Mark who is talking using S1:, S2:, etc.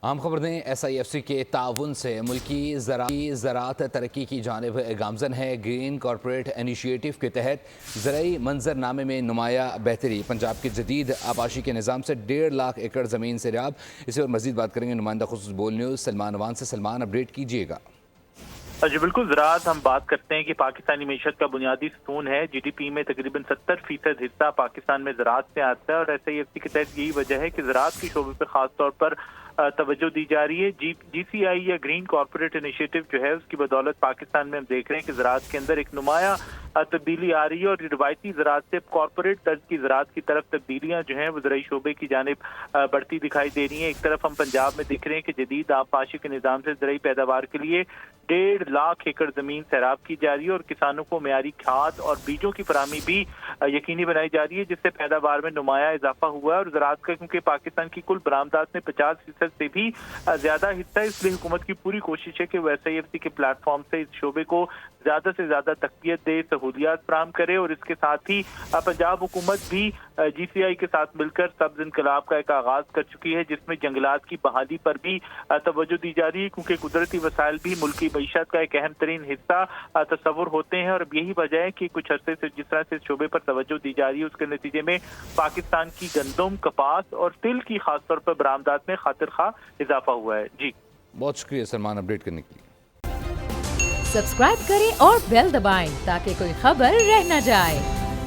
S1: عام خبر دیں ایس آئی ایف سی کے تعاون سے ملکی زراعت ترقی کی جانب گامزن ہے۔ گرین کارپوریٹ انیشیٹو کے تحت زرعی منظر نامے میں نمایاں بہتری، پنجاب کے جدید آبپاشی کے نظام سے 1.5 لاکھ ایکڑ زمین سیراب۔ اسے اور مزید بات کریں گے نمائندہ خصوص بول نیوز سلمان عوان سے۔ سلمان، اپڈیٹ کیجیے گا۔
S2: جی بالکل، زراعت ہم بات کرتے ہیں کہ پاکستانی معیشت کا بنیادی ستون ہے۔ جی ڈی پی میں تقریباً 70% حصہ پاکستان میں زراعت سے آتا ہے، اور ایس آئی ایف سی کے تحت یہی وجہ ہے کہ زراعت کے شعبے پہ خاص طور پر توجہ دی جا رہی ہے۔ جی سی آئی یا گرین کارپوریٹ انیشیٹو جو ہے، اس کی بدولت پاکستان میں ہم دیکھ رہے ہیں کہ زراعت کے اندر ایک نمایاں تبدیلی آ رہی ہے، اور روایتی زراعت سے کارپوریٹ طرز کی زراعت کی طرف تبدیلیاں جو ہیں وہ زرعی شعبے کی جانب بڑھتی دکھائی دے رہی ہیں۔ ایک طرف ہم پنجاب میں دیکھ رہے ہیں کہ جدید آبپاشی کے نظام سے زرعی پیداوار کے لیے 1.5 لاکھ ایکڑ زمین سیراب کی جا رہی ہے، اور کسانوں کو معیاری کھاد اور بیجوں کی فراہمی بھی یقینی بنائی جا رہی ہے، جس سے پیداوار میں نمایاں اضافہ ہوا ہے۔ اور زراعت کا کیونکہ پاکستان کی کل برآمدات میں 50% سے بھی زیادہ حصہ ہے، اس لیے حکومت کی پوری کوشش ہے کہ وہ ایس آئی ایف سی کے پلیٹ فارم سے اس شعبے کو زیادہ سے زیادہ تقویت دے، سہولیات فراہم کرے، اور اس کے ساتھ ہی پنجاب حکومت بھی جی سی آئی کے ساتھ مل کر سبز انقلاب کا ایک آغاز کر چکی ہے، جس میں جنگلات کی بحالی پر بھی توجہ دی جا رہی ہے، کیونکہ قدرتی وسائل بھی ملکی معیشت کا ایک اہم ترین حصہ تصور ہوتے ہیں۔ اور اب یہی وجہ ہے کہ کچھ عرصے سے جس طرح سے اس شعبے پر توجہ دی جا رہی ہے، اس کے نتیجے میں پاکستان کی گندم، کپاس اور تل کی خاص طور پر برآمدات میں خاطر خواہ اضافہ ہوا ہے۔ جی
S1: بہت شکریہ سلمان، اپڈیٹ کرنے کے لیے۔
S3: سبسکرائب کریں اور بیل دبائیں تاکہ کوئی خبر رہ نہ جائے۔